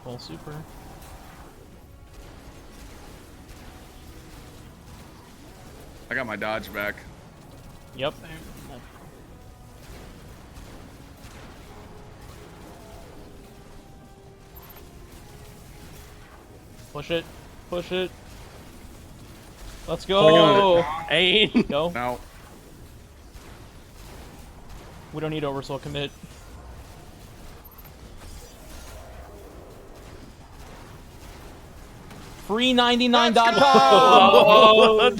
Full super. I got my dodge back. Yep. Push it. Push it. Let's go. Hey. Go. Now, We don't need oversoul commit. Free99.com. Oh,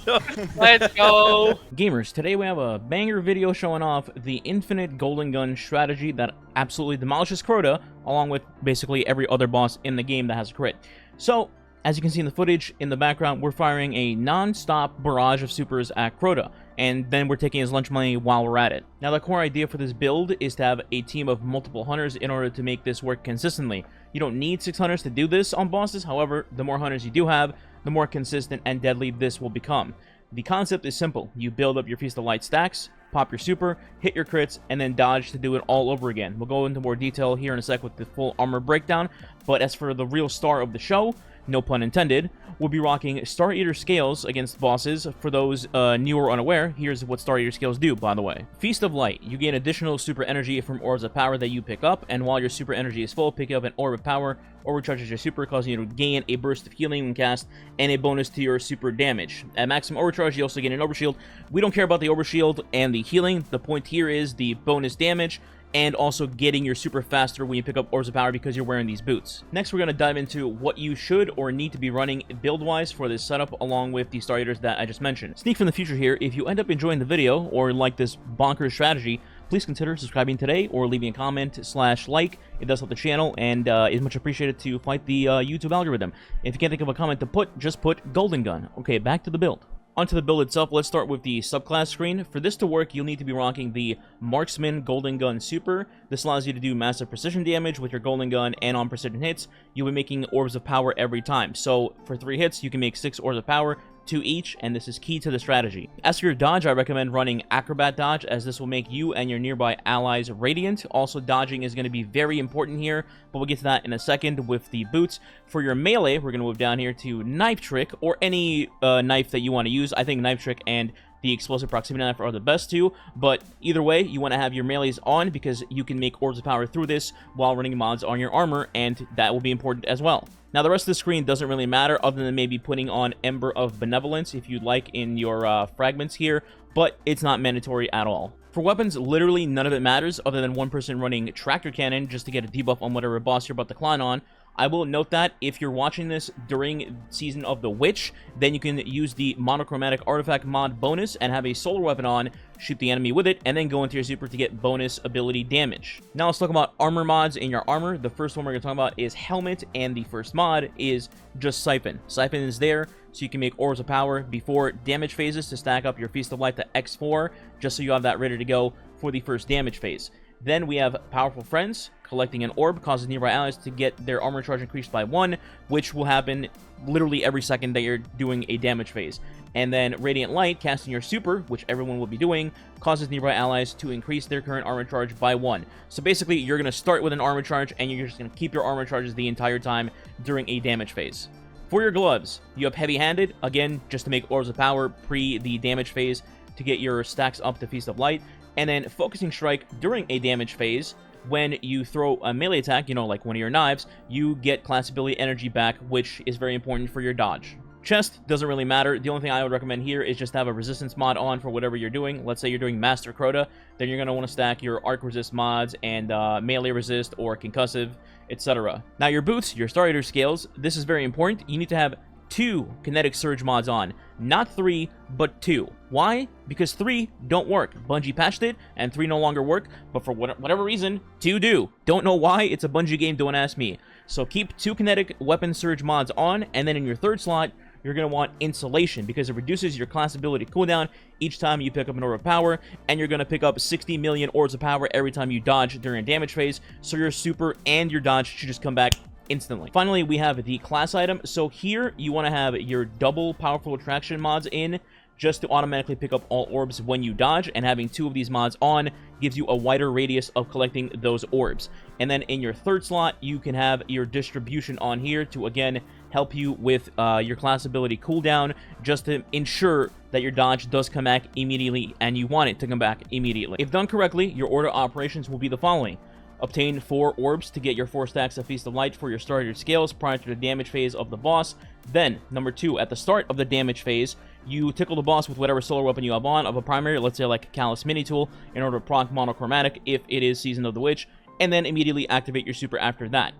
let's go. Gamers, today we have a banger video showing off the infinite golden gun strategy that absolutely demolishes Crota, along with basically every other boss in the game that has a crit. So, as you can see in the footage in the background, we're firing a non-stop barrage of supers at Crota, and then we're taking his lunch money while we're at it. Now, the core idea for this build is to have a team of multiple hunters in order to make this work consistently. You don't need 6 hunters to do this on bosses, however, the more hunters you do have, the more consistent and deadly this will become. The concept is simple. You build up your Feast of Light stacks, pop your super, hit your crits, and then dodge to do it all over again. We'll go into more detail here in a sec with the full armor breakdown, but as for the real star of the show, no pun intended, we'll be rocking Star Eater scales against bosses. For those new or unaware, here's what Star Eater scales do, by the way. Feast of Light. You gain additional super energy from orbs of power that you pick up, and while your super energy is full, pick up an orb of power, overcharges your super, causing you to gain a burst of healing when cast, and a bonus to your super damage. At maximum overcharge, you also gain an overshield. We don't care about the overshield and the healing. The point here is the bonus damage, and also getting your super faster when you pick up orbs of power because you're wearing these boots. Next, we're going to dive into what you should or need to be running build-wise for this setup, along with the Star Eaters that I just mentioned. Sneak from the future here, if you end up enjoying the video or like this bonkers strategy, please consider subscribing today or leaving a comment/like. It does help the channel and is much appreciated to fight the YouTube algorithm. If you can't think of a comment to put, just put Golden Gun. Okay, back to the build. Onto the build itself, let's start with the subclass screen. For this to work, you'll need to be rocking the Marksman Golden Gun Super. This allows you to do massive precision damage with your Golden Gun, and on precision hits, you'll be making orbs of power every time. So, for 3 hits, you can make 6 orbs of power, 2 each, and this is key to the strategy. As for your dodge, I recommend running Acrobat Dodge, as this will make you and your nearby allies radiant. Also, dodging is going to be very important here, but we'll get to that in a second with the boots. For your melee, we're going to move down here to Knife Trick, or any knife that you want to use. I think Knife Trick and the Explosive Proximity Knife are the best two, but either way, you want to have your melees on because you can make orbs of power through this while running mods on your armor, and that will be important as well. Now, the rest of the screen doesn't really matter, other than maybe putting on Ember of Benevolence if you'd like in your fragments here, but it's not mandatory at all. For weapons, literally none of it matters, other than one person running Tractor Cannon just to get a debuff on whatever boss you're about to climb on. I will note that if you're watching this during Season of the Witch, then you can use the Monochromatic Artifact mod bonus and have a solar weapon on, shoot the enemy with it, and then go into your super to get bonus ability damage. Now let's talk about armor mods in your armor. The first one we're going to talk about is Helmet, and the first mod is just Siphon. Siphon is there so you can make orbs of power before damage phases to stack up your Feast of Light to X4, just so you have that ready to go for the first damage phase. Then we have Powerful Friends. Collecting an orb causes nearby allies to get their armor charge increased by 1, which will happen literally every second that you're doing a damage phase. And then Radiant Light, casting your super, which everyone will be doing, causes nearby allies to increase their current armor charge by 1. So basically, you're going to start with an armor charge, and you're just going to keep your armor charges the entire time during a damage phase. For your gloves, you have Heavy-Handed, again, just to make orbs of power pre the damage phase to get your stacks up to Feast of Light. And then Focusing Strike during a damage phase. When you throw a melee attack, you know, like one of your knives, you get class ability energy back, which is very important for your dodge. Chest doesn't really matter. The only thing I would recommend here is just have a resistance mod on for whatever you're doing. Let's say you're doing Master Crota, then you're going to want to stack your Arc Resist mods and Melee Resist or Concussive, etc. Now your boots, your Star Eater scales, this is very important. You need to have 2 Kinetic Surge mods on. Not 3, but 2. Why? Because 3 don't work. Bungie patched it, and 3 no longer work, but for whatever reason, 2 do. Don't know why, it's a Bungie game, don't ask me. So keep 2 Kinetic Weapon Surge mods on, and then in your third slot, you're going to want Insulation, because it reduces your class ability cooldown each time you pick up an Orb of Power, and you're going to pick up 60 million Orbs of Power every time you dodge during a damage phase, so your super and your dodge should just come back instantly. Finally, we have the class item. So here, you want to have your double Powerful Attraction mods in just to automatically pick up all orbs when you dodge, and having 2 of these mods on gives you a wider radius of collecting those orbs. And then in your 3rd slot, you can have your distribution on here to, again, help you with your class ability cooldown, just to ensure that your dodge does come back immediately, and you want it to come back immediately. If done correctly, your order of operations will be the following. Obtain 4 orbs to get your 4 stacks of Feast of Light for your starter scales prior to the damage phase of the boss. Then, number 2, at the start of the damage phase, you tickle the boss with whatever solar weapon you have on of a primary, let's say like a Callus Mini Tool, in order to proc Monochromatic if it is Season of the Witch, and then immediately activate your super after that.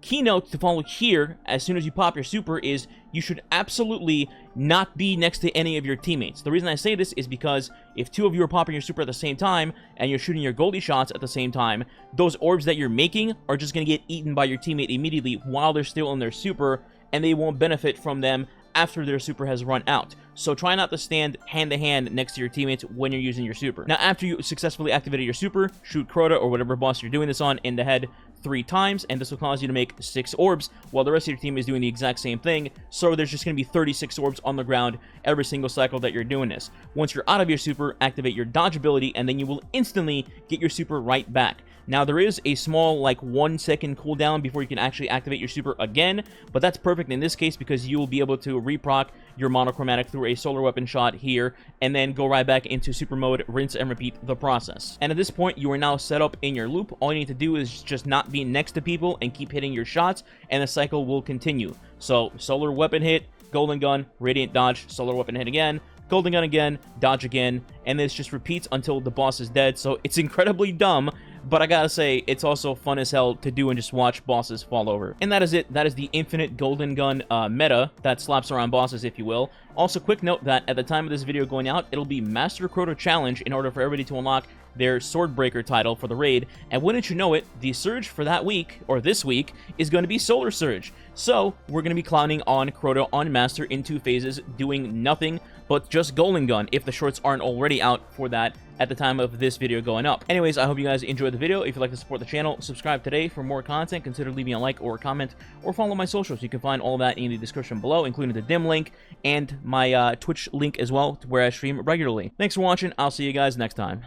Keynote to follow here, as soon as you pop your super, is you should absolutely not be next to any of your teammates. The reason I say this is because if 2 of you are popping your super at the same time, and you're shooting your Goldie shots at the same time, those orbs that you're making are just going to get eaten by your teammate immediately while they're still in their super, and they won't benefit from them after their super has run out. So try not to stand hand-to-hand next to your teammates when you're using your super. Now, after you successfully activated your super, shoot Crota or whatever boss you're doing this on in the head 3 times, and this will cause you to make 6 orbs, while the rest of your team is doing the exact same thing, so there's just going to be 36 orbs on the ground every single cycle that you're doing this. Once you're out of your super, activate your dodge ability, and then you will instantly get your super right back. Now, there is a small, like, 1-second cooldown before you can actually activate your super again, but that's perfect in this case because you will be able to reproc your Monochromatic through a solar weapon shot here, and then go right back into super mode, rinse and repeat the process. And at this point, you are now set up in your loop. All you need to do is just not be next to people and keep hitting your shots, and the cycle will continue. So, solar weapon hit, golden gun, radiant dodge, solar weapon hit again, golden gun again, dodge again, and this just repeats until the boss is dead. So it's incredibly dumb, but I gotta say, it's also fun as hell to do and just watch bosses fall over. And that is it. That is the infinite golden gun meta that slaps around bosses, if you will. Also, quick note that at the time of this video going out, it'll be Master Crota Challenge in order for everybody to unlock their Swordbreaker title for the raid, and wouldn't you know it, the Surge for that week, or this week, is going to be Solar Surge. So, we're going to be clowning on Crota on Master in 2 phases, doing nothing but just Golden Gun, if the shorts aren't already out for that at the time of this video going up. Anyways, I hope you guys enjoyed the video. If you'd like to support the channel, subscribe today for more content. Consider leaving a like or a comment, or follow my socials. You can find all that in the description below, including the dim link and my Twitch link as well, where I stream regularly. Thanks for watching. I'll see you guys next time.